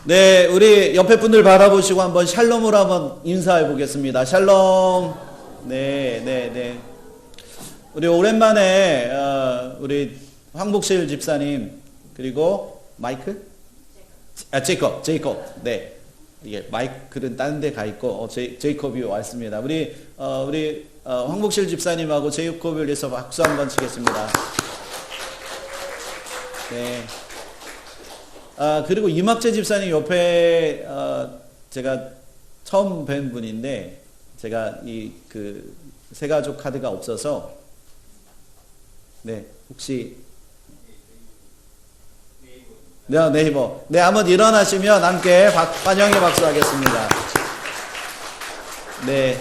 네, 우리 옆에 분들 바라보시고 한번 샬롬으로 한번 인사해 보겠습니다. 샬롬. 네, 네, 네. 우리 오랜만에 우리 황복실 집사님 그리고 마이클? 제이콥. 네. 이게 마이클은 다른 데 가 있고 제이콥이 왔습니다. 우리 황복실 집사님하고 제이콥을 위해서 박수 한번 치겠습니다. 네. 그리고 이막재 집사님 옆에 제가 처음 뵌 분인데 제가 그 세가족 카드가 없어서 네 혹시 네 네이버 네 한번 일어나시면 함께 환영의 박수하겠습니다. 네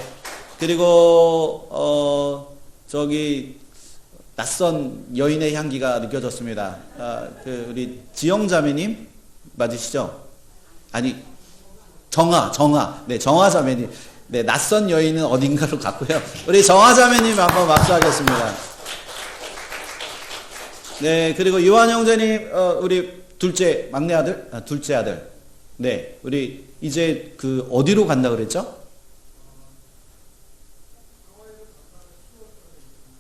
그리고 저기 낯선 여인의 향기가 느껴졌습니다. 우리 지영자매님 맞으시죠? 아니 정아 네 정아자매님 네 낯선 여인은 어딘가로 갔고요. 우리 정아자매님 한번 박수하겠습니다. 네 그리고 유한 형제님 우리 막내 아들 둘째 아들 네 우리 이제 그 어디로 간다 그랬죠?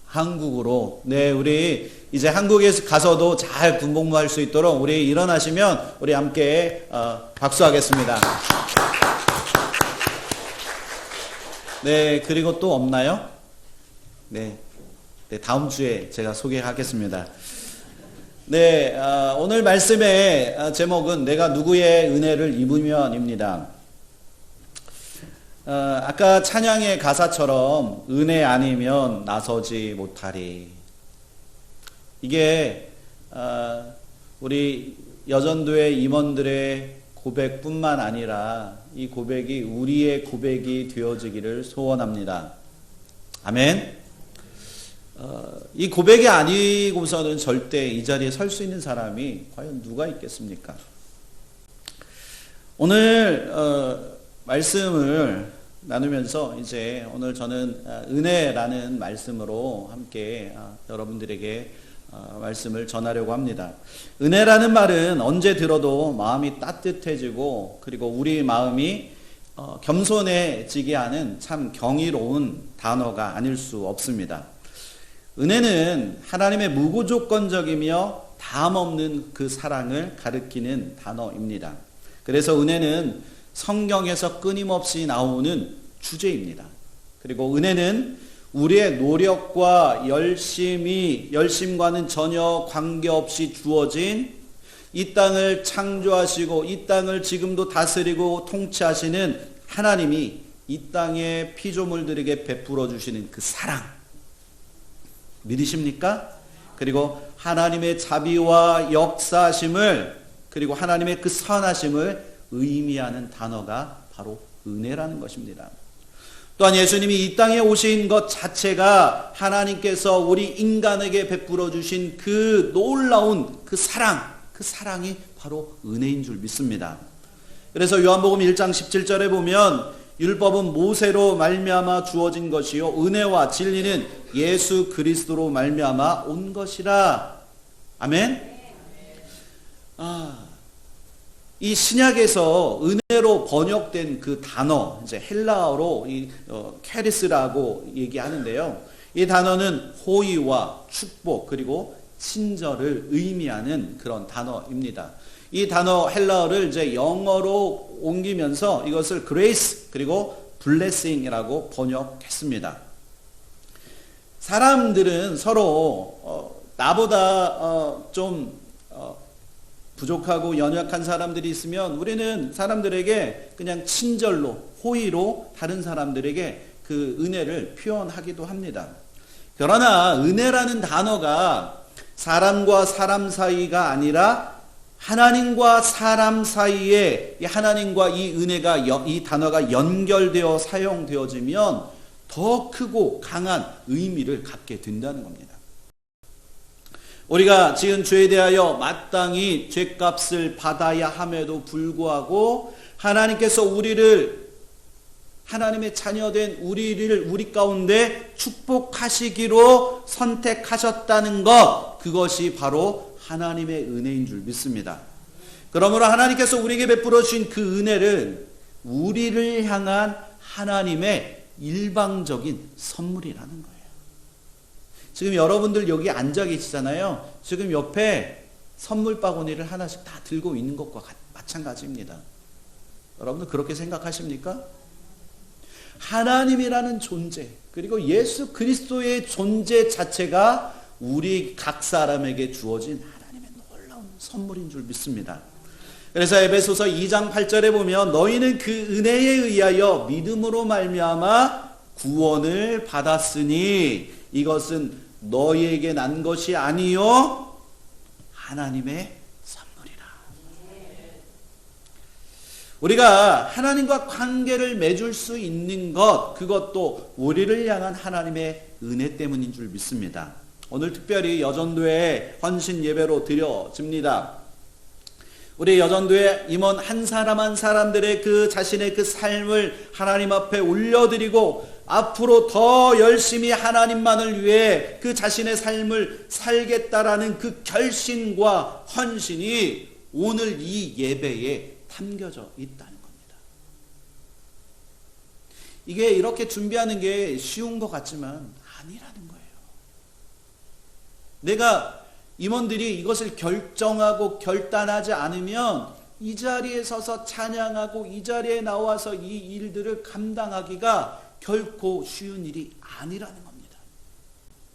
한국으로. 네, 우리 이제 한국에 가서도 잘 군복무할 수 있도록 우리 일어나시면 우리 함께 박수하겠습니다. 네, 그리고 또 없나요? 네, 다음 주에 제가 소개하겠습니다. 네, 오늘 말씀의 제목은 내가 누구의 은혜를 입으면입니다. 아까 찬양의 가사처럼 은혜 아니면 나서지 못하리. 이게 우리 여전도의 임원들의 고백뿐만 아니라 이 고백이 우리의 고백이 되어지기를 소원합니다. 아멘. 이 고백이 아니고서는 절대 이 자리에 설 수 있는 사람이 과연 누가 있겠습니까? 오늘 말씀을 나누면서 이제 오늘 저는 은혜라는 말씀으로 함께 여러분들에게 말씀을 전하려고 합니다. 은혜라는 말은 언제 들어도 마음이 따뜻해지고 그리고 우리 마음이 겸손해지게 하는 참 경이로운 단어가 아닐 수 없습니다. 은혜는 하나님의 무조건적이며 다함없는 그 사랑을 가리키는 단어입니다. 그래서 은혜는 성경에서 끊임없이 나오는 주제입니다. 그리고 은혜는 우리의 노력과 열심과는 전혀 관계없이 주어진 이 땅을 창조하시고 이 땅을 지금도 다스리고 통치하시는 하나님이 이 땅의 피조물들에게 베풀어 주시는 그 사랑 믿으십니까? 그리고 하나님의 자비와 역사하심을 그리고 하나님의 그 선하심을 의미하는 단어가 바로 은혜라는 것입니다. 또한 예수님이 이 땅에 오신 것 자체가 하나님께서 우리 인간에게 베풀어 주신 그 놀라운 그 사랑이 바로 은혜인 줄 믿습니다. 그래서 요한복음 1장 17절에 보면 율법은 모세로 말미암아 주어진 것이요 은혜와 진리는 예수 그리스도로 말미암아 온 것이라. 아멘. 이 신약에서 은혜로 번역된 그 단어, 이제 헬라어로 캐리스라고 얘기하는데요. 이 단어는 호의와 축복 그리고 친절을 의미하는 그런 단어입니다. 이 단어 헬라어를 이제 영어로 옮기면서 이것을 grace 그리고 blessing이라고 번역했습니다. 사람들은 서로 나보다 좀 부족하고 연약한 사람들이 있으면 우리는 사람들에게 그냥 친절로 호의로 다른 사람들에게 그 은혜를 표현하기도 합니다. 그러나 은혜라는 단어가 사람과 사람 사이가 아니라 하나님과 사람 사이에 하나님과 이 은혜가 이 단어가 연결되어 사용되어지면 더 크고 강한 의미를 갖게 된다는 겁니다. 우리가 지은 죄에 대하여 마땅히 죄값을 받아야 함에도 불구하고 하나님께서 하나님의 자녀된 우리 가운데 축복하시기로 선택하셨다는 것, 그것이 바로 하나님의 은혜인 줄 믿습니다. 그러므로 하나님께서 우리에게 베풀어 주신 그 은혜는 우리를 향한 하나님의 일방적인 선물이라는 거예요. 지금 여러분들 여기 앉아 계시잖아요. 지금 옆에 선물 바구니를 하나씩 다 들고 있는 것과 마찬가지입니다. 여러분들 그렇게 생각하십니까? 하나님이라는 존재, 그리고 예수 그리스도의 존재 자체가 우리 각 사람에게 주어진 하나님의 놀라운 선물인 줄 믿습니다. 그래서 에베소서 2장 8절에 보면 너희는 그 은혜에 의하여 믿음으로 말미암아 구원을 받았으니 이것은 너희에게 난 것이 아니요 하나님의 선물이라. 우리가 하나님과 관계를 맺을 수 있는 것, 그것도 우리를 향한 하나님의 은혜 때문인 줄 믿습니다. 오늘 특별히 여전도의 헌신 예배로 드려집니다. 우리 여전도의 임원 한 사람 한 사람들의 그 자신의 그 삶을 하나님 앞에 올려드리고 앞으로 더 열심히 하나님만을 위해 그 자신의 삶을 살겠다라는 그 결심과 헌신이 오늘 이 예배에 담겨져 있다는 겁니다. 이게 이렇게 준비하는 게 쉬운 것 같지만 아니라는 거예요. 내가 임원들이 이것을 결정하고 결단하지 않으면 이 자리에 서서 찬양하고 이 자리에 나와서 이 일들을 감당하기가 결코 쉬운 일이 아니라는 겁니다.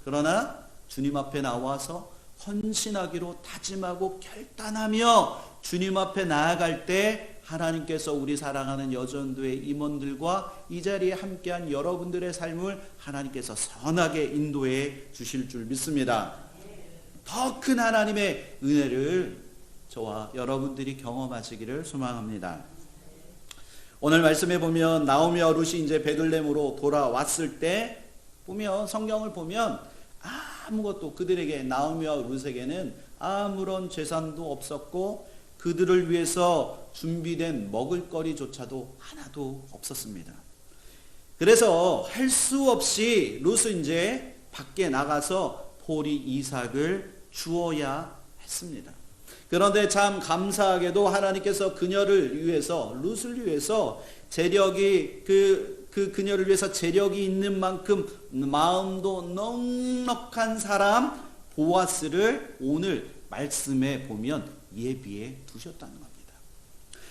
그러나 주님 앞에 나와서 헌신하기로 다짐하고 결단하며 주님 앞에 나아갈 때 하나님께서 우리 사랑하는 여전도의 임원들과 이 자리에 함께한 여러분들의 삶을 하나님께서 선하게 인도해 주실 줄 믿습니다. 더 큰 하나님의 은혜를 저와 여러분들이 경험하시기를 소망합니다. 오늘 말씀해 보면 나오미와 룻이 이제 베들레헴으로 돌아왔을 때 보면 성경을 보면 아무것도 그들에게 나오미와 룻에게는 아무런 재산도 없었고 그들을 위해서 준비된 먹을거리조차도 하나도 없었습니다. 그래서 할 수 없이 룻은 이제 밖에 나가서 보리 이삭을 주어야 했습니다. 그런데 참 감사하게도 하나님께서 그녀를 위해서 룻을 위해서 재력이 그녀를 위해서 재력이 있는 만큼 마음도 넉넉한 사람 보아스를 오늘 말씀에 보면 예비해 두셨다는 겁니다.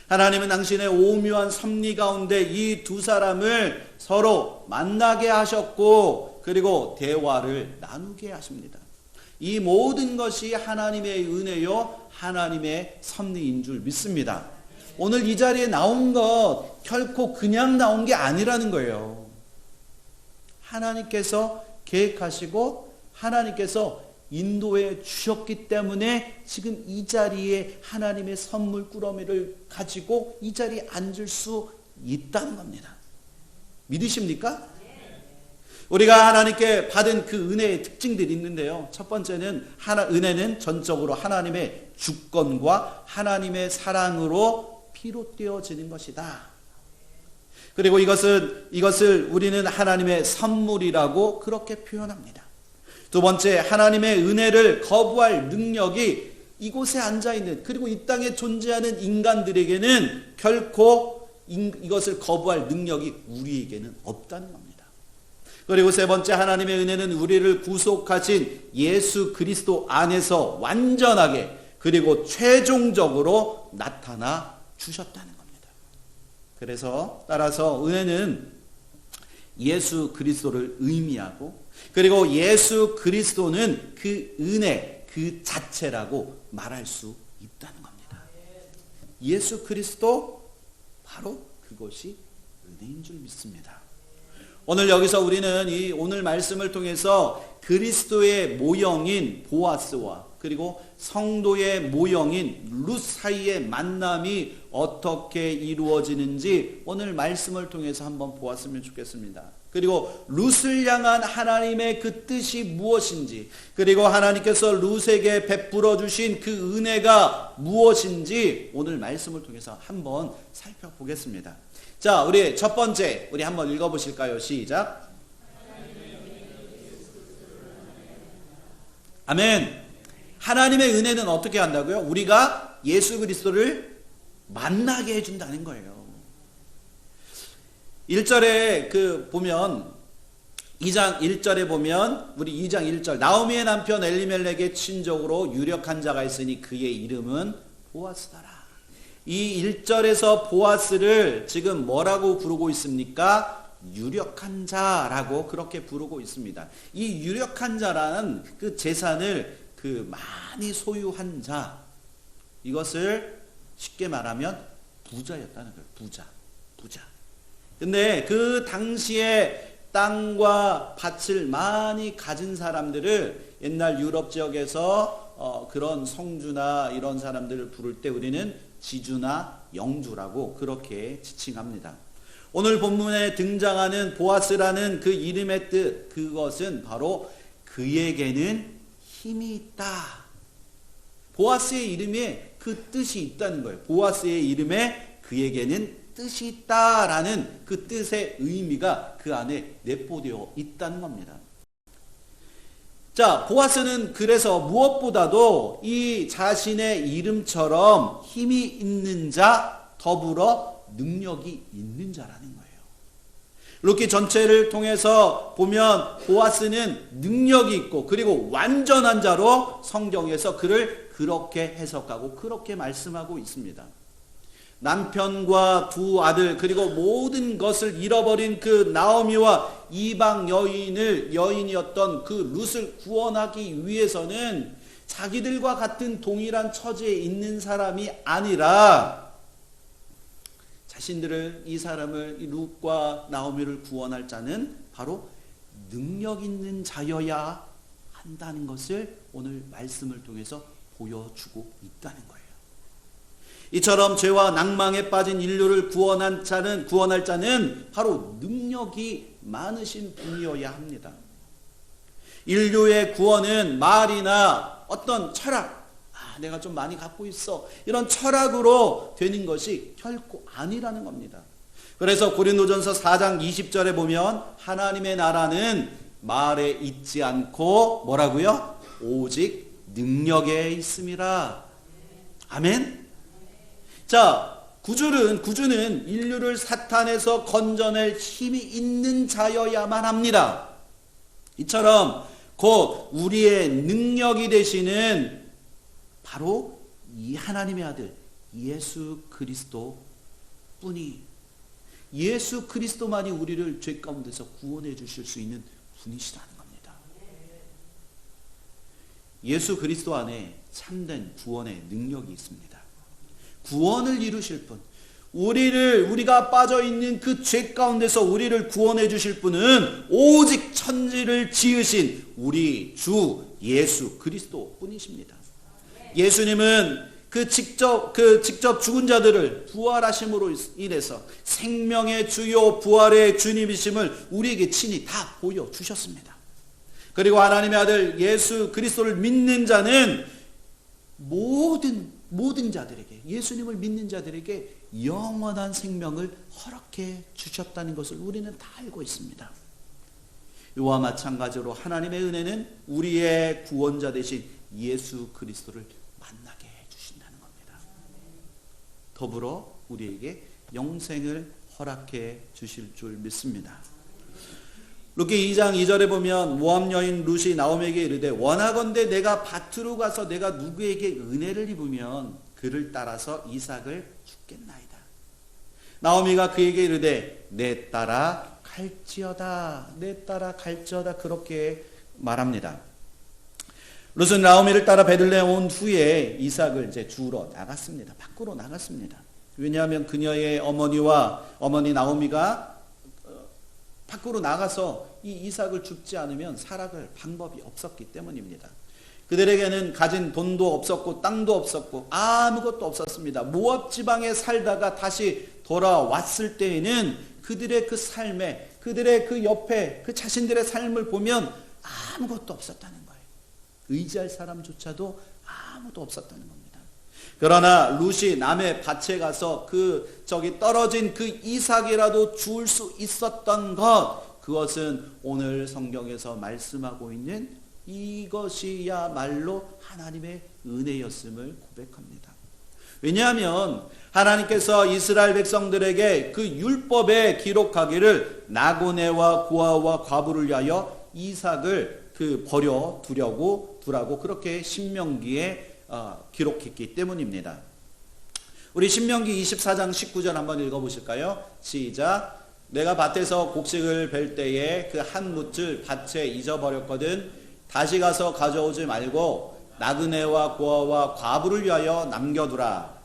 하나님은 당신의 오묘한 섭리 가운데 이 두 사람을 서로 만나게 하셨고 그리고 대화를 나누게 하십니다. 이 모든 것이 하나님의 은혜요 하나님의 섭리인 줄 믿습니다. 오늘 이 자리에 나온 것 결코 그냥 나온 게 아니라는 거예요. 하나님께서 계획하시고 하나님께서 인도해 주셨기 때문에 지금 이 자리에 하나님의 선물 꾸러미를 가지고 이 자리에 앉을 수 있다는 겁니다. 믿으십니까? 우리가 하나님께 받은 그 은혜의 특징들이 있는데요. 첫 번째는 은혜는 전적으로 하나님의 주권과 하나님의 사랑으로 비롯되어지는 것이다. 그리고 이것을 우리는 하나님의 선물이라고 그렇게 표현합니다. 두 번째, 하나님의 은혜를 거부할 능력이 이곳에 앉아있는 그리고 이 땅에 존재하는 인간들에게는 결코 이것을 거부할 능력이 우리에게는 없다는 겁니다. 그리고 세 번째, 하나님의 은혜는 우리를 구속하신 예수 그리스도 안에서 완전하게 그리고 최종적으로 나타나 주셨다는 겁니다. 그래서 따라서 은혜는 예수 그리스도를 의미하고 그리고 예수 그리스도는 그 은혜 그 자체라고 말할 수 있다는 겁니다. 예수 그리스도 바로 그것이 은혜인 줄 믿습니다. 오늘 여기서 우리는 이 오늘 말씀을 통해서 그리스도의 모형인 보아스와 그리고 성도의 모형인 룻 사이의 만남이 어떻게 이루어지는지 오늘 말씀을 통해서 한번 보았으면 좋겠습니다. 그리고 룻을 향한 하나님의 그 뜻이 무엇인지 그리고 하나님께서 룻에게 베풀어 주신 그 은혜가 무엇인지 오늘 말씀을 통해서 한번 살펴보겠습니다. 자, 우리 첫 번째 우리 한번 읽어보실까요? 시작. 아멘. 하나님의 은혜는 어떻게 한다고요? 우리가 예수 그리스도를 만나게 해준다는 거예요. 1절에 보면 2장 1절에 보면 우리 2장 1절 나오미의 남편 엘리멜렉의 친족으로 유력한 자가 있으니 그의 이름은 보아스더라. 이 1절에서 보아스를 지금 뭐라고 부르고 있습니까? 유력한 자라고 그렇게 부르고 있습니다. 이 유력한 자라는 그 재산을 많이 소유한 자, 이것을 쉽게 말하면 부자였다는 거예요. 부자. 근데 그 당시에 땅과 밭을 많이 가진 사람들을 옛날 유럽 지역에서 그런 성주나 이런 사람들을 부를 때 우리는 지주나 영주라고 그렇게 지칭합니다. 오늘 본문에 등장하는 보아스라는 그 이름의 뜻, 그것은 바로 그에게는 힘이 있다. 보아스의 이름에 그 뜻이 있다는 거예요. 보아스의 이름에 그에게는 뜻이 있다라는 그 뜻의 의미가 그 안에 내포되어 있다는 겁니다. 자, 보아스는 그래서 무엇보다도 이 자신의 이름처럼 힘이 있는 자, 더불어 능력이 있는 자라는 거예요. 룻기 전체를 통해서 보면 보아스는 능력이 있고 그리고 완전한 자로 성경에서 그를 그렇게 해석하고 그렇게 말씀하고 있습니다. 남편과 두 아들 그리고 모든 것을 잃어버린 그 나오미와 이방 여인이었던 그 룻을 구원하기 위해서는 자기들과 같은 동일한 처지에 있는 사람이 아니라 자신들을 이 사람을 룻과 나오미를 구원할 자는 바로 능력 있는 자여야 한다는 것을 오늘 말씀을 통해서 보여주고 있다는 거예요. 이처럼 죄와 낭망에 빠진 인류를 구원할 자는 바로 능력이 많으신 분이어야 합니다. 인류의 구원은 말이나 어떤 철학, 내가 좀 많이 갖고 있어, 이런 철학으로 되는 것이 결코 아니라는 겁니다. 그래서 고린도전서 4장 20절에 보면 하나님의 나라는 말에 있지 않고 뭐라고요? 오직 능력에 있음이라. 아멘. 자, 구주는 인류를 사탄에서 건져낼 힘이 있는 자여야만 합니다. 이처럼 곧 우리의 능력이 되시는 바로 이 하나님의 아들 예수 그리스도 뿐이, 예수 그리스도만이 우리를 죄 가운데서 구원해 주실 수 있는 분이시라는 겁니다. 예수 그리스도 안에 참된 구원의 능력이 있습니다. 구원을 이루실 분, 우리가 빠져 있는 그 죄 가운데서 우리를 구원해 주실 분은 오직 천지를 지으신 우리 주 예수 그리스도 뿐이십니다. 예수님은 직접 죽은 자들을 부활하심으로 인해서 생명의 주요 부활의 주님이심을 우리에게 친히 다 보여주셨습니다. 그리고 하나님의 아들 예수 그리스도를 믿는 자는 모든 자들에게, 예수님을 믿는 자들에게 영원한 생명을 허락해 주셨다는 것을 우리는 다 알고 있습니다. 이와 마찬가지로 하나님의 은혜는 우리의 구원자 되신 예수 그리스도를 만나게 해 주신다는 겁니다. 더불어 우리에게 영생을 허락해 주실 줄 믿습니다. 룻기 2장 2절에 보면 모압 여인 룻이 나오미에게 이르되 원하건대 내가 밭으로 가서 내가 누구에게 은혜를 입으면 그를 따라서 이삭을 죽겠나이다. 나오미가 그에게 이르되 내 딸아 갈지어다, 내 딸아 갈지어다, 그렇게 말합니다. 룻은 나오미를 따라 베들레헴 온 후에 이삭을 이제 주우러 나갔습니다. 밖으로 나갔습니다. 왜냐하면 그녀의 어머니 나오미가 밖으로 나가서 이 이삭을 줍지 않으면 살아갈 방법이 없었기 때문입니다. 그들에게는 가진 돈도 없었고 땅도 없었고 아무것도 없었습니다. 모압 지방에 살다가 다시 돌아왔을 때에는 그들의 그 삶에, 그들의 그 옆에 그 자신들의 삶을 보면 아무것도 없었다는 거예요. 의지할 사람조차도 아무도 없었다는 겁니다. 그러나 룻이 남의 밭에 가서 떨어진 그 이삭이라도 주울 수 있었던 것, 그것은 오늘 성경에서 말씀하고 있는 이것이야말로 하나님의 은혜였음을 고백합니다. 왜냐하면 하나님께서 이스라엘 백성들에게 그 율법에 기록하기를 나고네와 고아와 과부를 위하여 이삭을 버려 두라고 그렇게 신명기에 기록했기 때문입니다. 우리 신명기 24장 19절 한번 읽어보실까요? 시작. 내가 밭에서 곡식을 벨 때에 그 한 뭇을 밭에 잊어버렸거든 다시 가서 가져오지 말고 나그네와 고아와 과부를 위하여 남겨두라.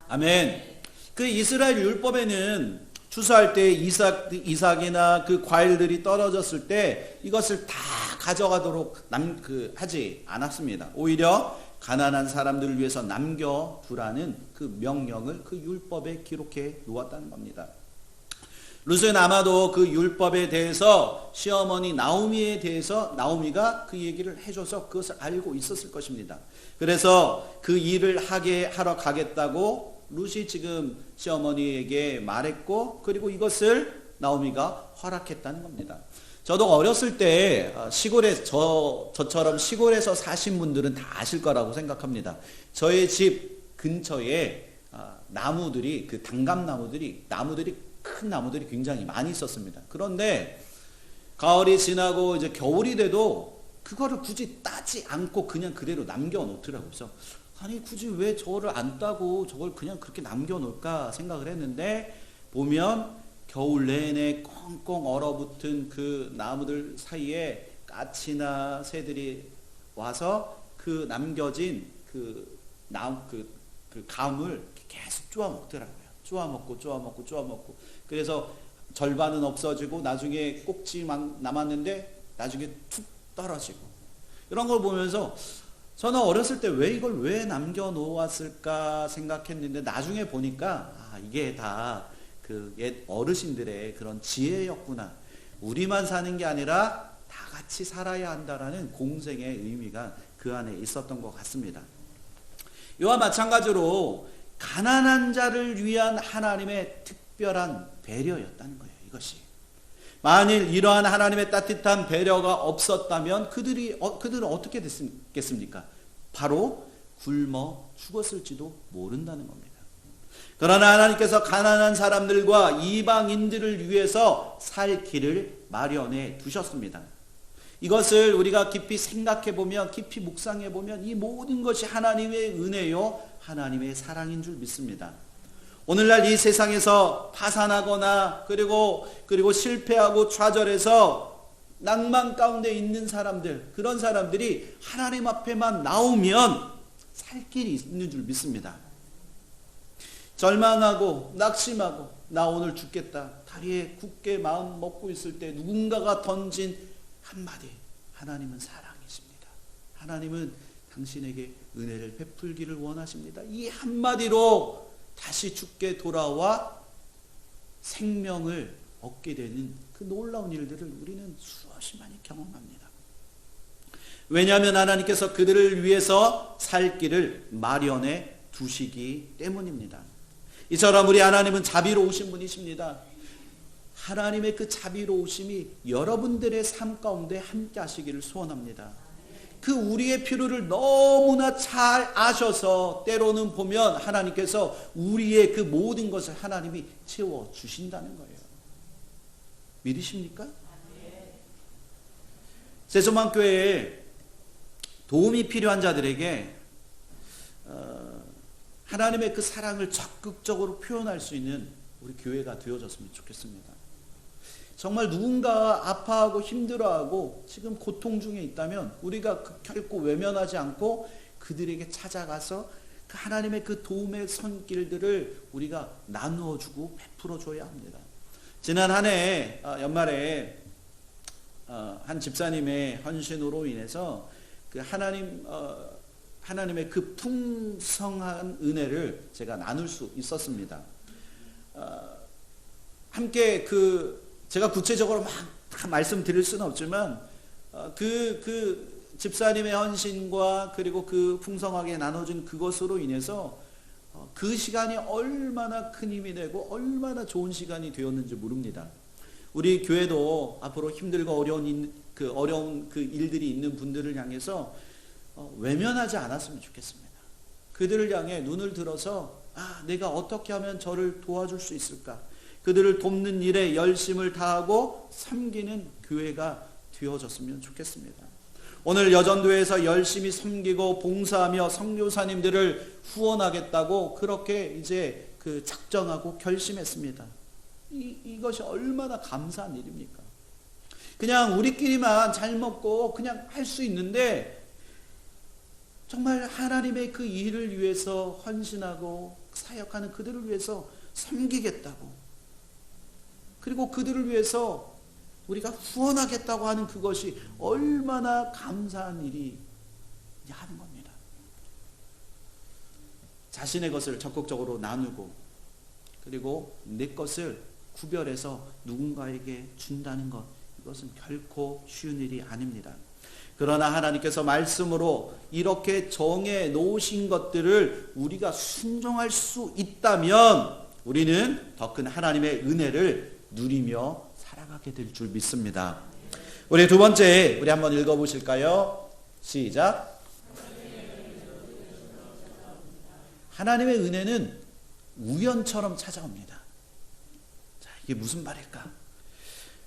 아멘. 그 이스라엘 율법에는 추수할 때 이삭이나 그 과일들이 떨어졌을 때 이것을 다 가져가도록 하지 않았습니다. 오히려 가난한 사람들을 위해서 남겨두라는 그 명령을 그 율법에 기록해 놓았다는 겁니다. 루스는 아마도 그 율법에 대해서 시어머니 나오미에 대해서 나오미가 그 얘기를 해줘서 그것을 알고 있었을 것입니다. 그래서 그 일을 하러 가겠다고 루시 지금 시어머니에게 말했고 그리고 이것을 나오미가 허락했다는 겁니다. 저도 어렸을 때 저처럼 시골에서 사신 분들은 다 아실 거라고 생각합니다. 저의 집 근처에 나무들이 단감나무들이 큰 나무들이 굉장히 많이 있었습니다. 그런데 가을이 지나고 이제 겨울이 돼도 그거를 굳이 따지 않고 그냥 그대로 남겨놓더라고요. 그래서 아니 굳이 왜 저거를 안 따고 저걸 그냥 그렇게 남겨놓을까 생각을 했는데 보면 겨울 내내 꽁꽁 얼어붙은 그 나무들 사이에 까치나 새들이 와서 그 남겨진 그 감을 계속 쪼아 먹더라고요. 쪼아 먹고 그래서 절반은 없어지고 나중에 꼭지만 남았는데 나중에 툭 떨어지고 이런 걸 보면서 저는 어렸을 때 이걸 왜 남겨놓았을까 생각했는데 나중에 보니까 이게 다 그 옛 어르신들의 그런 지혜였구나. 우리만 사는 게 아니라 다 같이 살아야 한다라는 공생의 의미가 그 안에 있었던 것 같습니다. 이와 마찬가지로 가난한 자를 위한 하나님의 특별한 배려였다는 거예요. 이것이. 만일 이러한 하나님의 따뜻한 배려가 없었다면 그들은 어떻게 됐겠습니까? 바로 굶어 죽었을지도 모른다는 겁니다. 그러나 하나님께서 가난한 사람들과 이방인들을 위해서 살 길을 마련해 두셨습니다. 이것을 우리가 깊이 생각해 보면, 깊이 묵상해 보면 이 모든 것이 하나님의 은혜요, 하나님의 사랑인 줄 믿습니다. 오늘날 이 세상에서 파산하거나 그리고 실패하고 좌절해서 낭만 가운데 있는 사람들, 그런 사람들이 하나님 앞에만 나오면 살 길이 있는 줄 믿습니다. 절망하고 낙심하고 나 오늘 죽겠다 다리에 굳게 마음 먹고 있을 때 누군가가 던진 한마디, 하나님은 사랑이십니다. 하나님은 당신에게 은혜를 베풀기를 원하십니다. 이 한마디로 다시 죽게 돌아와 생명을 얻게 되는 그 놀라운 일들을 우리는 수없이 많이 경험합니다. 왜냐하면 하나님께서 그들을 위해서 살 길을 마련해 두시기 때문입니다. 이처럼 우리 하나님은 자비로우신 분이십니다. 하나님의 그 자비로우심이 여러분들의 삶 가운데 함께 하시기를 소원합니다. 그 우리의 필요를 너무나 잘 아셔서 때로는 보면 하나님께서 우리의 그 모든 것을 하나님이 채워주신다는 거예요. 믿으십니까? 세소만교회에 도움이 필요한 자들에게 하나님의 그 사랑을 적극적으로 표현할 수 있는 우리 교회가 되어졌으면 좋겠습니다. 정말 누군가 아파하고 힘들어하고 지금 고통 중에 있다면 우리가 결코 외면하지 않고 그들에게 찾아가서 그 하나님의 그 도움의 손길들을 우리가 나누어 주고 베풀어 줘야 합니다. 지난 한 해 연말에 한 집사님의 헌신으로 인해서 그 하나님의 그 풍성한 은혜를 제가 나눌 수 있었습니다. 함께 제가 구체적으로 막 다 말씀드릴 수는 없지만 그 집사님의 헌신과 그리고 그 풍성하게 나눠준 그것으로 인해서 그 시간이 얼마나 큰 힘이 되고 얼마나 좋은 시간이 되었는지 모릅니다. 우리 교회도 앞으로 힘들고 어려운 그 일들이 있는 분들을 향해서 외면하지 않았으면 좋겠습니다. 그들을 향해 눈을 들어서 내가 어떻게 하면 저를 도와줄 수 있을까? 그들을 돕는 일에 열심을 다하고 섬기는 교회가 되어졌으면 좋겠습니다. 오늘 여전도에서 열심히 섬기고 봉사하며 선교사님들을 후원하겠다고 그렇게 이제 작정하고 결심했습니다. 이것이 얼마나 감사한 일입니까? 그냥 우리끼리만 잘 먹고 그냥 할 수 있는데 정말 하나님의 그 일을 위해서 헌신하고 사역하는 그들을 위해서 섬기겠다고, 그리고 그들을 위해서 우리가 후원하겠다고 하는 그것이 얼마나 감사한 일이 하는 겁니다. 자신의 것을 적극적으로 나누고 그리고 내 것을 구별해서 누군가에게 준다는 것, 이것은 결코 쉬운 일이 아닙니다. 그러나 하나님께서 말씀으로 이렇게 정해 놓으신 것들을 우리가 순종할 수 있다면 우리는 더 큰 하나님의 은혜를 누리며 살아가게 될 줄 믿습니다. 우리 두 번째, 우리 한번 읽어보실까요? 시작. 하나님의 은혜는 우연처럼 찾아옵니다. 자, 이게 무슨 말일까?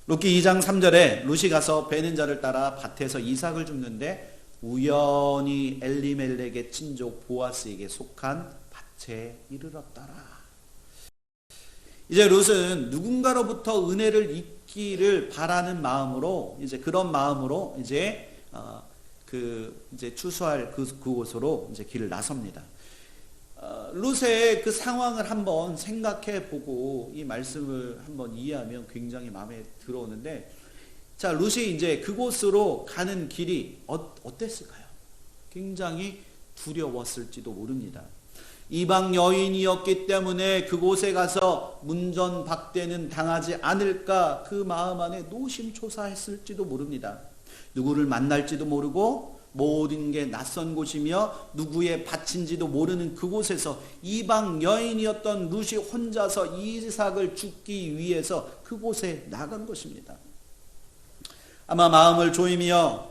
룻기 2장 3절에 룻이 가서 베는 자를 따라 밭에서 이삭을 줍는데 우연히 엘리멜렉의 친족 보아스에게 속한 밭에 이르렀더라. 이제 룻은 누군가로부터 은혜를 잊기를 바라는 마음으로, 이제 그런 마음으로 이제 추수할 그곳으로 이제 길을 나섭니다. 룻의 그 상황을 한번 생각해 보고 이 말씀을 한번 이해하면 굉장히 마음에 들어오는데, 자, 룻이 이제 그곳으로 가는 길이 어땠을까요? 굉장히 두려웠을지도 모릅니다. 이방 여인이었기 때문에 그곳에 가서 문전박대는 당하지 않을까, 그 마음 안에 노심초사했을지도 모릅니다. 누구를 만날지도 모르고 모든 게 낯선 곳이며 누구의 밭인지도 모르는 그곳에서 이방 여인이었던 룻이 혼자서 이삭을 줍기 위해서 그곳에 나간 것입니다. 아마 마음을 조이며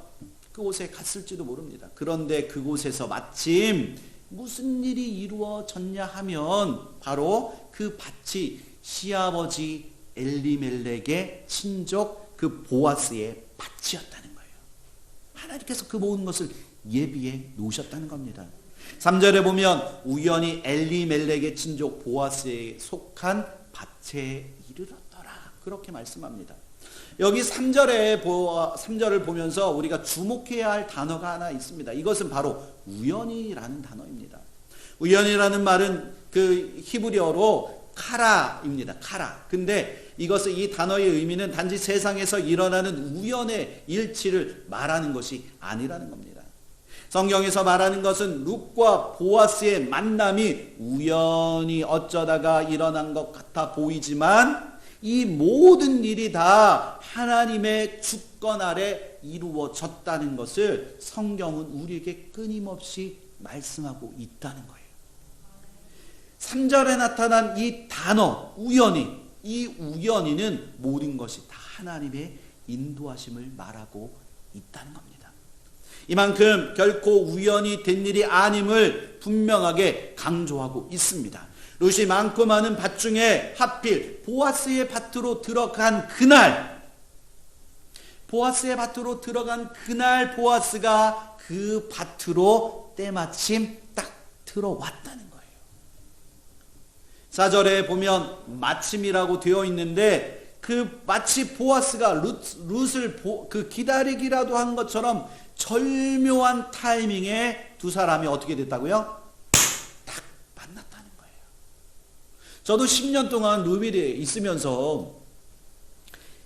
그곳에 갔을지도 모릅니다. 그런데 그곳에서 마침 무슨 일이 이루어졌냐 하면 바로 그 밭이 시아버지 엘리멜렉의 친족 그 보아스의 밭이었다는 거예요. 하나님께서 그 모든 것을 예비해 놓으셨다는 겁니다. 3절에 보면 우연히 엘리멜렉의 친족 보아스에 속한 밭에 이르렀더라, 그렇게 말씀합니다. 여기 3절을 보면서 우리가 주목해야 할 단어가 하나 있습니다. 이것은 바로 우연이라는 단어입니다. 우연이라는 말은 그 히브리어로 카라입니다. 카라. 근데 이것은, 이 단어의 의미는 단지 세상에서 일어나는 우연의 일치를 말하는 것이 아니라는 겁니다. 성경에서 말하는 것은 룻과 보아스의 만남이 우연히 어쩌다가 일어난 것 같아 보이지만 이 모든 일이 다 하나님의 주권 아래 이루어졌다는 것을 성경은 우리에게 끊임없이 말씀하고 있다는 거예요. 3절에 나타난 이 단어 우연히, 이 우연히는 모든 것이 다 하나님의 인도하심을 말하고 있다는 겁니다. 이만큼 결코 우연히 된 일이 아님을 분명하게 강조하고 있습니다. 룻이 많고 많은 밭 중에 하필 보아스의 밭으로 들어간 그날, 보아스가 그 밭으로 때마침 딱 들어왔다는 거예요. 4절에 보면 마침이라고 되어 있는데 그 마치 보아스가 룻을 기다리기라도 한 것처럼 절묘한 타이밍에 두 사람이 어떻게 됐다고요? 딱 만났다는 거예요. 저도 10년 동안 루빌에 있으면서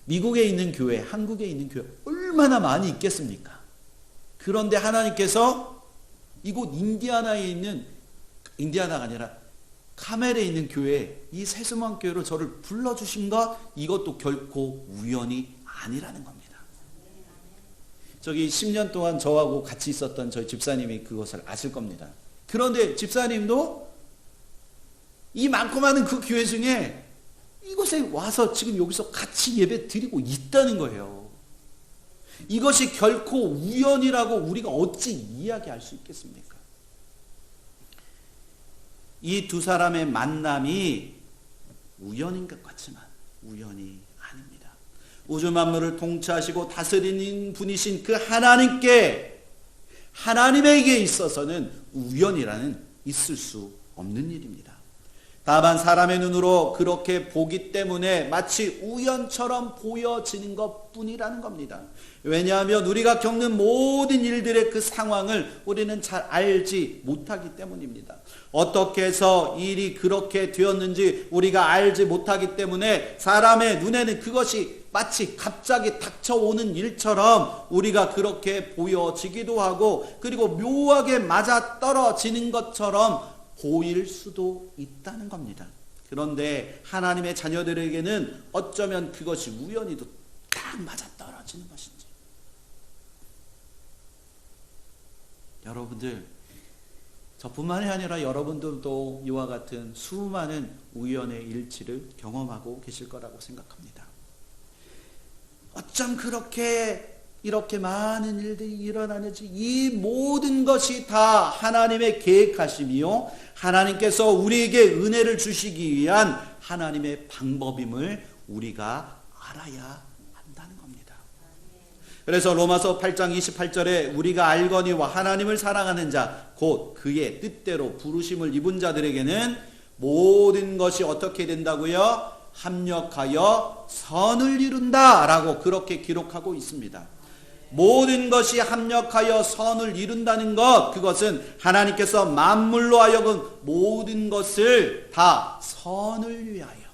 미국에 있는 교회, 한국에 있는 교회 얼마나 많이 있겠습니까? 그런데 하나님께서 이곳 인디아나가 아니라 카멜에 있는 교회, 이 세수만 교회로 저를 불러주신 것, 이것도 결코 우연이 아니라는 겁니다. 저기 10년 동안 저하고 같이 있었던 저희 집사님이 그것을 아실 겁니다. 그런데 집사님도 이 많고 많은 그 교회 중에 이곳에 와서 지금 여기서 같이 예배 드리고 있다는 거예요. 이것이 결코 우연이라고 우리가 어찌 이야기할 수 있겠습니까? 이 두 사람의 만남이 우연인 것 같지만 우연이 아닙니다. 우주 만물을 통치하시고 다스리는 분이신 그 하나님에게 있어서는 우연이라는 있을 수 없는 일입니다. 다만 사람의 눈으로 그렇게 보기 때문에 마치 우연처럼 보여지는 것뿐이라는 겁니다. 왜냐하면 우리가 겪는 모든 일들의 그 상황을 우리는 잘 알지 못하기 때문입니다. 어떻게 해서 일이 그렇게 되었는지 우리가 알지 못하기 때문에 사람의 눈에는 그것이 마치 갑자기 닥쳐오는 일처럼 우리가 그렇게 보여지기도 하고, 그리고 묘하게 맞아떨어지는 것처럼 보일 수도 있다는 겁니다. 그런데 하나님의 자녀들에게는 어쩌면 그것이 우연히도 딱 맞아떨어지는 것인지. 여러분들, 저뿐만이 아니라 여러분들도 이와 같은 수많은 우연의 일치를 경험하고 계실 거라고 생각합니다. 어쩜 이렇게 많은 일들이 일어나는지, 이 모든 것이 다 하나님의 계획하심이요, 하나님께서 우리에게 은혜를 주시기 위한 하나님의 방법임을 우리가 알아야 한다는 겁니다. 그래서 로마서 8장 28절에 우리가 알거니와 하나님을 사랑하는 자 곧 그의 뜻대로 부르심을 입은 자들에게는 모든 것이 어떻게 된다고요? 합력하여 선을 이룬다 라고 그렇게 기록하고 있습니다. 모든 것이 합력하여 선을 이룬다는 것, 그것은 하나님께서 만물로 하여금 모든 것을 다 선을 위하여,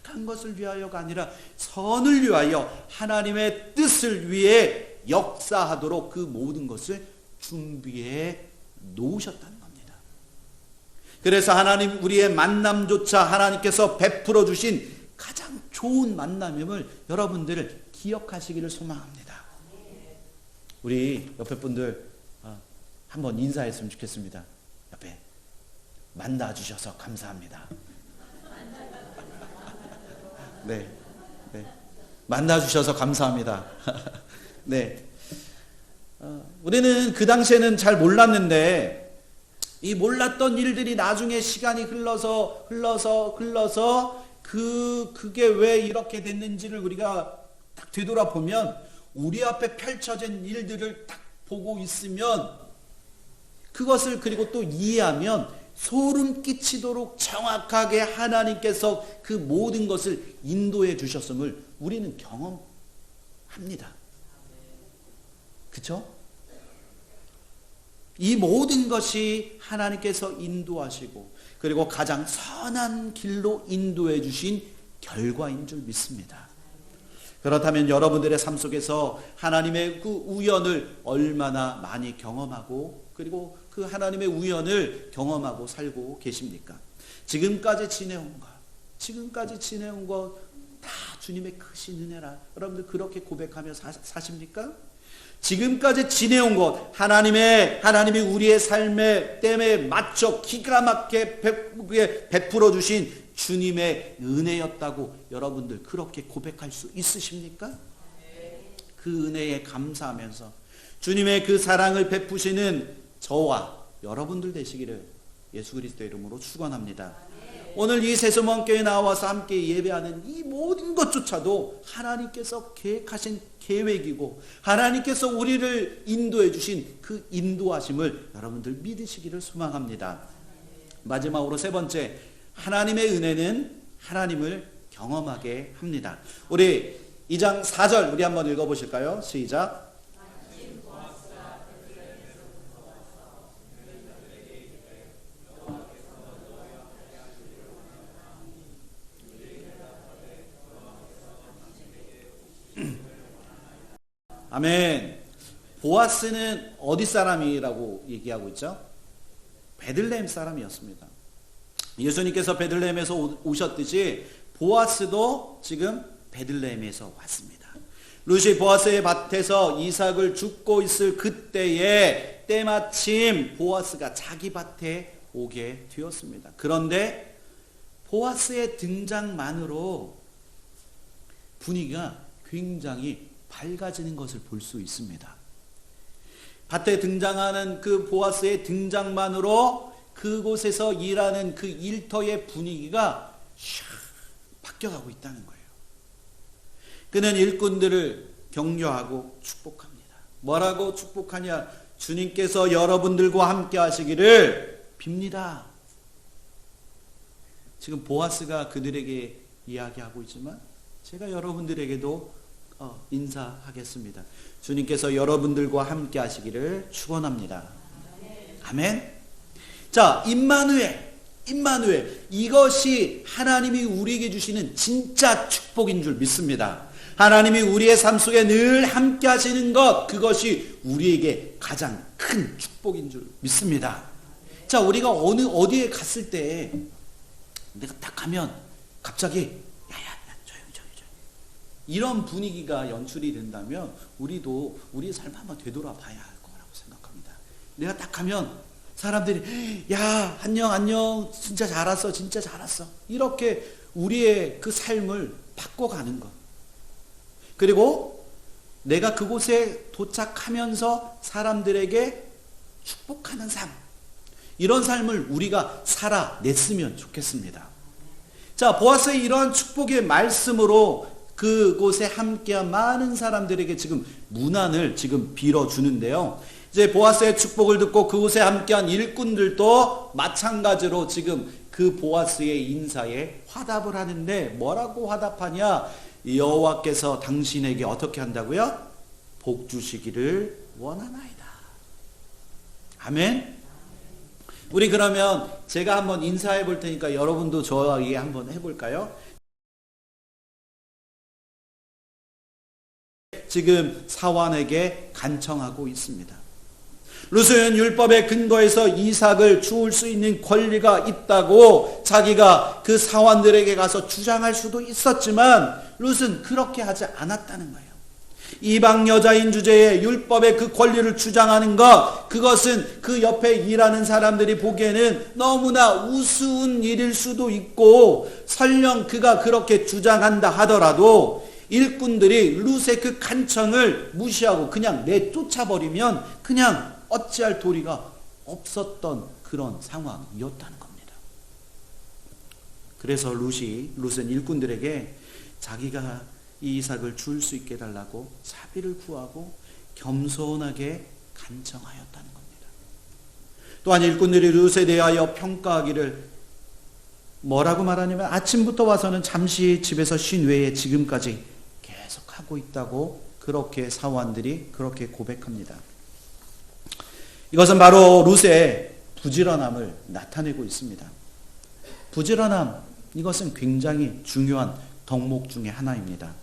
악한 것을 위하여가 아니라 선을 위하여 하나님의 뜻을 위해 역사하도록 그 모든 것을 준비해 놓으셨다는 겁니다. 그래서 하나님, 우리의 만남조차 하나님께서 베풀어 주신 가장 좋은 만남임을 여러분들 기억하시기를 소망합니다. 우리 옆에 분들 한번 인사했으면 좋겠습니다. 옆에 만나주셔서 감사합니다. 네, 만나주셔서 감사합니다. 네, 우리는 그 당시에는 잘 몰랐는데 이 몰랐던 일들이 나중에 시간이 흘러서 그게 왜 이렇게 됐는지를 우리가 딱 되돌아보면, 우리 앞에 펼쳐진 일들을 딱 보고 있으면 그것을 그리고 또 이해하면 소름 끼치도록 정확하게 하나님께서 그 모든 것을 인도해 주셨음을 우리는 경험합니다. 그렇죠? 이 모든 것이 하나님께서 인도하시고 그리고 가장 선한 길로 인도해 주신 결과인 줄 믿습니다. 그렇다면 여러분들의 삶 속에서 하나님의 그 우연을 얼마나 많이 경험하고 그리고 그 하나님의 우연을 경험하고 살고 계십니까? 지금까지 지내온 것 다 주님의 크신 은혜라. 여러분들 그렇게 고백하며 사십니까? 지금까지 지내온 것, 하나님이 우리의 삶의 땜에 맞춰 기가 막히게 베풀어 주신 주님의 은혜였다고 여러분들 그렇게 고백할 수 있으십니까? 그 은혜에 감사하면서 주님의 그 사랑을 베푸시는 저와 여러분들 되시기를 예수 그리스도의 이름으로 축원합니다. 오늘 이 세수문교회에 나와서 함께 예배하는 이 모든 것조차도 하나님께서 계획하신 계획이고 하나님께서 우리를 인도해 주신 그 인도하심을 여러분들 믿으시기를 소망합니다. 마지막으로 세 번째, 하나님의 은혜는 하나님을 경험하게 합니다. 우리 2장 4절 우리 한번 읽어보실까요? 시작. 아멘. 보아스는 어디 사람이라고 얘기하고 있죠? 베들레헴 사람이었습니다. 예수님께서 베들레헴에서 오셨듯이 보아스도 지금 베들레헴에서 왔습니다. 루시 보아스의 밭에서 이삭을 줍고 있을 그때에 때마침 보아스가 자기 밭에 오게 되었습니다. 그런데 보아스의 등장만으로 분위기가 굉장히 밝아지는 것을 볼 수 있습니다. 밭에 등장하는 그 보아스의 등장만으로 그곳에서 일하는 그 일터의 분위기가 샥 바뀌어가고 있다는 거예요. 그는 일꾼들을 격려하고 축복합니다. 뭐라고 축복하냐? 주님께서 여러분들과 함께 하시기를 빕니다. 지금 보아스가 그들에게 이야기하고 있지만 제가 여러분들에게도 인사하겠습니다. 주님께서 여러분들과 함께 하시기를 축원합니다. 아멘. 자, 임마누엘. 이것이 하나님이 우리에게 주시는 진짜 축복인 줄 믿습니다. 하나님이 우리의 삶 속에 늘 함께 하시는 것, 그것이 우리에게 가장 큰 축복인 줄 믿습니다. 자, 우리가 어디에 갔을 때 내가 딱 가면 갑자기 야야 조용히 이런 분위기가 연출이 된다면 우리도 우리의 삶을 한번 되돌아 봐야 할 거라고 생각합니다. 내가 딱 가면 사람들이 야 안녕 진짜 잘 왔어 이렇게 우리의 그 삶을 바꿔가는 것, 그리고 내가 그곳에 도착하면서 사람들에게 축복하는 삶, 이런 삶을 우리가 살아냈으면 좋겠습니다. 자, 보아스의 이러한 축복의 말씀으로 그곳에 함께한 많은 사람들에게 지금 문안을 지금 빌어주는데요. 이제 보아스의 축복을 듣고 그곳에 함께한 일꾼들도 마찬가지로 지금 그 보아스의 인사에 화답을 하는데 뭐라고 화답하냐? 여호와께서 당신에게 어떻게 한다고요? 복 주시기를 원하나이다. 아멘. 우리 그러면 제가 한번 인사해 볼 테니까 여러분도 저에게 한번 해볼까요? 지금 사환에게 간청하고 있습니다. 룻은 율법의 근거에서 이삭을 주울 수 있는 권리가 있다고 자기가 그 사환들에게 가서 주장할 수도 있었지만 룻은 그렇게 하지 않았다는 거예요. 이방 여자인 주제에 율법의 그 권리를 주장하는 것, 그것은 그 옆에 일하는 사람들이 보기에는 너무나 우스운 일일 수도 있고, 설령 그가 그렇게 주장한다 하더라도 일꾼들이 룻의 그 간청을 무시하고 그냥 내쫓아버리면 그냥 어찌할 도리가 없었던 그런 상황이었다는 겁니다. 그래서 룻은 일꾼들에게 자기가 이 이삭을 줄 수 있게 해달라고 사비를 구하고 겸손하게 간청하였다는 겁니다. 또한 일꾼들이 룻에 대하여 평가하기를 뭐라고 말하냐면 아침부터 와서는 잠시 집에서 쉰 외에 지금까지 계속 하고 있다고 그렇게 사환들이 그렇게 고백합니다. 이것은 바로 룻의 부지런함을 나타내고 있습니다. 부지런함, 이것은 굉장히 중요한 덕목 중에 하나입니다.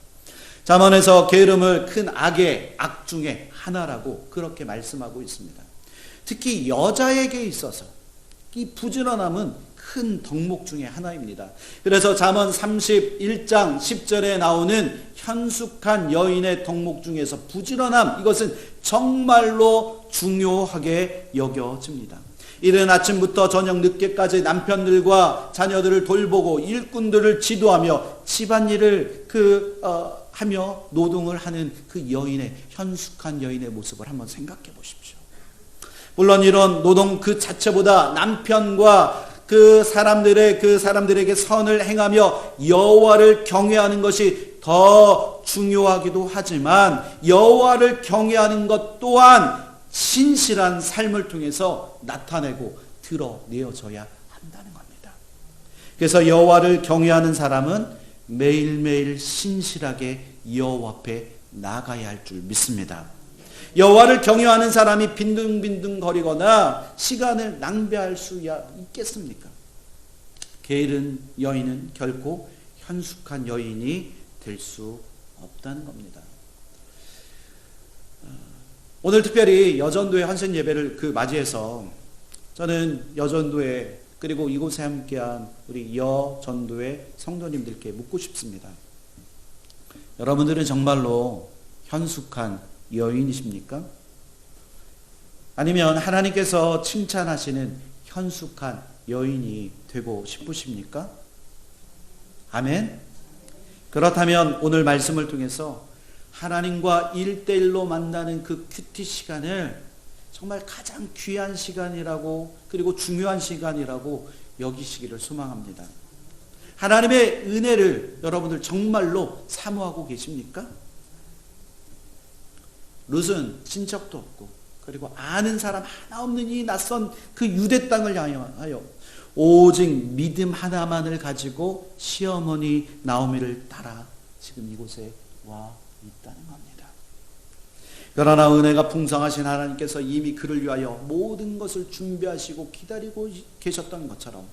잠언에서 게으름을 큰 악의 악 중에 하나라고 그렇게 말씀하고 있습니다. 특히 여자에게 있어서 이 부지런함은 큰 덕목 중에 하나입니다. 그래서 잠언 31장 10절에 나오는 현숙한 여인의 덕목 중에서 부지런함, 이것은 정말로 중요하게 여겨집니다. 이른 아침부터 저녁 늦게까지 남편들과 자녀들을 돌보고 일꾼들을 지도하며 집안일을 하며 노동을 하는 그 여인의, 현숙한 여인의 모습을 한번 생각해 보십시오. 물론 이런 노동 그 자체보다 남편과 그 사람들에게 선을 행하며 여호와를 경외하는 것이 더 중요하기도 하지만 여호와를 경외하는 것 또한 신실한 삶을 통해서 나타내고 드러내어져야 한다는 겁니다. 그래서 여호와를 경외하는 사람은 매일매일 신실하게 여호와 앞에 나가야 할 줄 믿습니다. 여호와를 경외하는 사람이 빈둥빈둥거리거나 시간을 낭비할 수 있겠습니까? 게으른 여인은 결코 현숙한 여인이 될 수 없다는 겁니다. 오늘 특별히 여전도의 환생 예배를 맞이해서 저는 여전도에 그리고 이곳에 함께한 우리 여전도의 성도님들께 묻고 싶습니다. 여러분들은 정말로 현숙한 여인이십니까? 아니면 하나님께서 칭찬하시는 현숙한 여인이 되고 싶으십니까? 아멘. 그렇다면 오늘 말씀을 통해서 하나님과 1대1로 만나는 그 큐티 시간을 정말 가장 귀한 시간이라고, 그리고 중요한 시간이라고 여기시기를 소망합니다. 하나님의 은혜를 여러분들 정말로 사모하고 계십니까? 룻은 친척도 없고, 그리고 아는 사람 하나 없는 이 낯선 그 유대 땅을 향하여 오직 믿음 하나만을 가지고 시어머니 나오미를 따라 지금 이곳에 와 있다는 겁니다. 그러나 은혜가 풍성하신 하나님께서 이미 그를 위하여 모든 것을 준비하시고 기다리고 계셨던 것처럼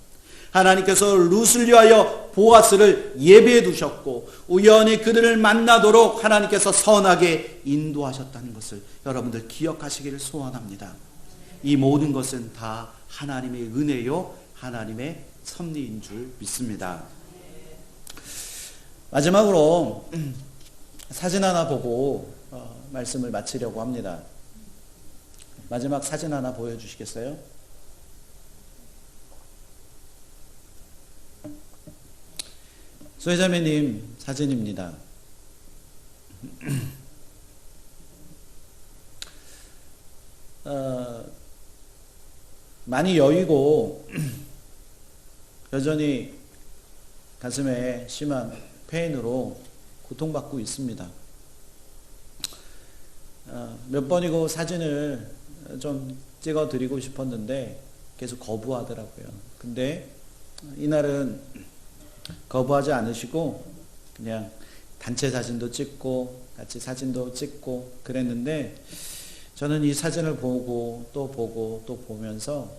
하나님께서 룻을 위하여 보아스를 예배해 두셨고 우연히 그들을 만나도록 하나님께서 선하게 인도하셨다는 것을 여러분들 기억하시기를 소원합니다. 이 모든 것은 다 하나님의 은혜요 하나님의 섭리인 줄 믿습니다. 마지막으로 사진 하나 보고 말씀을 마치려고 합니다. 마지막 사진 하나 보여주시겠어요? 소혜자매님 사진입니다. 많이 여의고 여전히 가슴에 심한 페인으로 고통받고 있습니다. 몇 번이고 사진을 좀 찍어드리고 싶었는데 계속 거부하더라고요. 근데 이날은 거부하지 않으시고 그냥 단체 사진도 찍고 같이 사진도 찍고 그랬는데 저는 이 사진을 보고 또 보고 또 보면서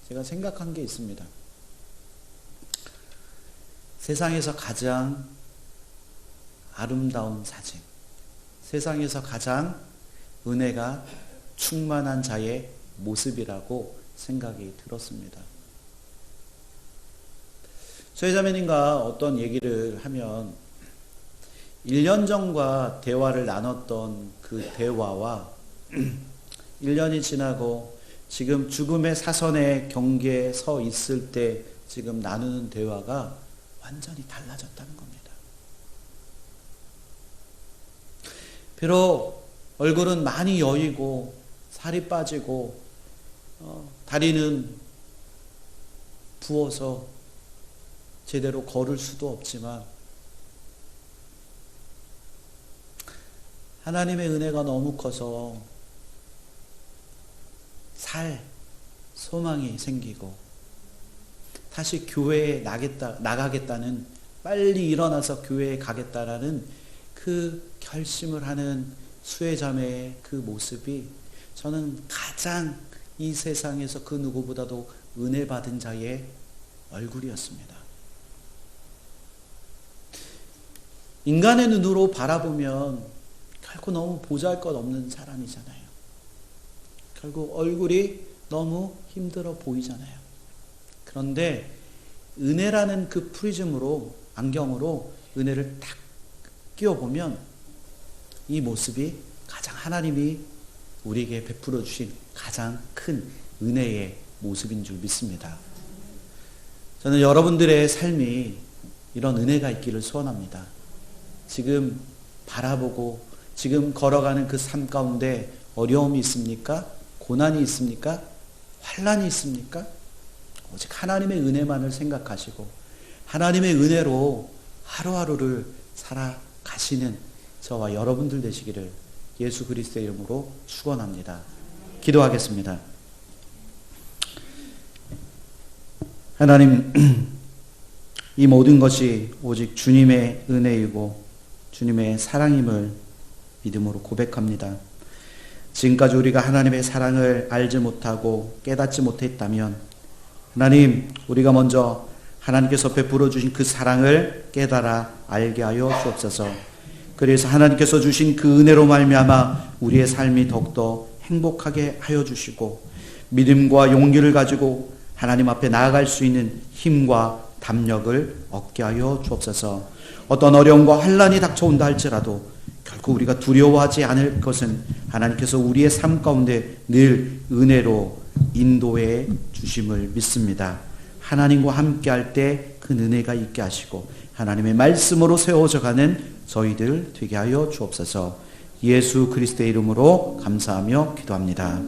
제가 생각한 게 있습니다. 세상에서 가장 아름다운 사진, 세상에서 가장 은혜가 충만한 자의 모습이라고 생각이 들었습니다. 소혜자매님과 어떤 얘기를 하면 1년 전과 대화를 나눴던 그 대화와 1년이 지나고 지금 죽음의 사선의 경계에 서 있을 때 지금 나누는 대화가 완전히 달라졌다는 겁니다. 비록 얼굴은 많이 여이고 살이 빠지고 다리는 부어서 제대로 걸을 수도 없지만 하나님의 은혜가 너무 커서 살 소망이 생기고 다시 교회에 나가겠다는, 빨리 일어나서 교회에 가겠다라는 그 결심을 하는 수혜자매의 그 모습이 저는 가장 이 세상에서 그 누구보다도 은혜 받은 자의 얼굴이었습니다. 인간의 눈으로 바라보면 결코 너무 보잘것없는 사람이잖아요. 결국 얼굴이 너무 힘들어 보이잖아요. 그런데 은혜라는 그 프리즘으로, 안경으로 은혜를 딱 끼워보면 이 모습이 가장 하나님이 우리에게 베풀어 주신 가장 큰 은혜의 모습인 줄 믿습니다. 저는 여러분들의 삶이 이런 은혜가 있기를 소원합니다. 지금 바라보고 지금 걸어가는 그 삶 가운데 어려움이 있습니까? 고난이 있습니까? 환난이 있습니까? 오직 하나님의 은혜만을 생각하시고 하나님의 은혜로 하루하루를 살아가시는 저와 여러분들 되시기를 예수 그리스도의 이름으로 축원합니다. 기도하겠습니다. 하나님, 이 모든 것이 오직 주님의 은혜이고 주님의 사랑임을 믿음으로 고백합니다. 지금까지 우리가 하나님의 사랑을 알지 못하고 깨닫지 못했다면 하나님, 우리가 먼저 하나님께서 베풀어 주신 그 사랑을 깨달아 알게 하여 주옵소서. 그래서 하나님께서 주신 그 은혜로 말미암아 우리의 삶이 더욱더 행복하게 하여 주시고 믿음과 용기를 가지고 하나님 앞에 나아갈 수 있는 힘과 담력을 얻게 하여 주옵소서. 어떤 어려움과 환난이 닥쳐온다 할지라도 결국 우리가 두려워하지 않을 것은 하나님께서 우리의 삶 가운데 늘 은혜로 인도해 주심을 믿습니다. 하나님과 함께 할 때 그 은혜가 있게 하시고 하나님의 말씀으로 세워져 가는 저희들 되게 하여 주옵소서. 예수 그리스도의 이름으로 감사하며 기도합니다.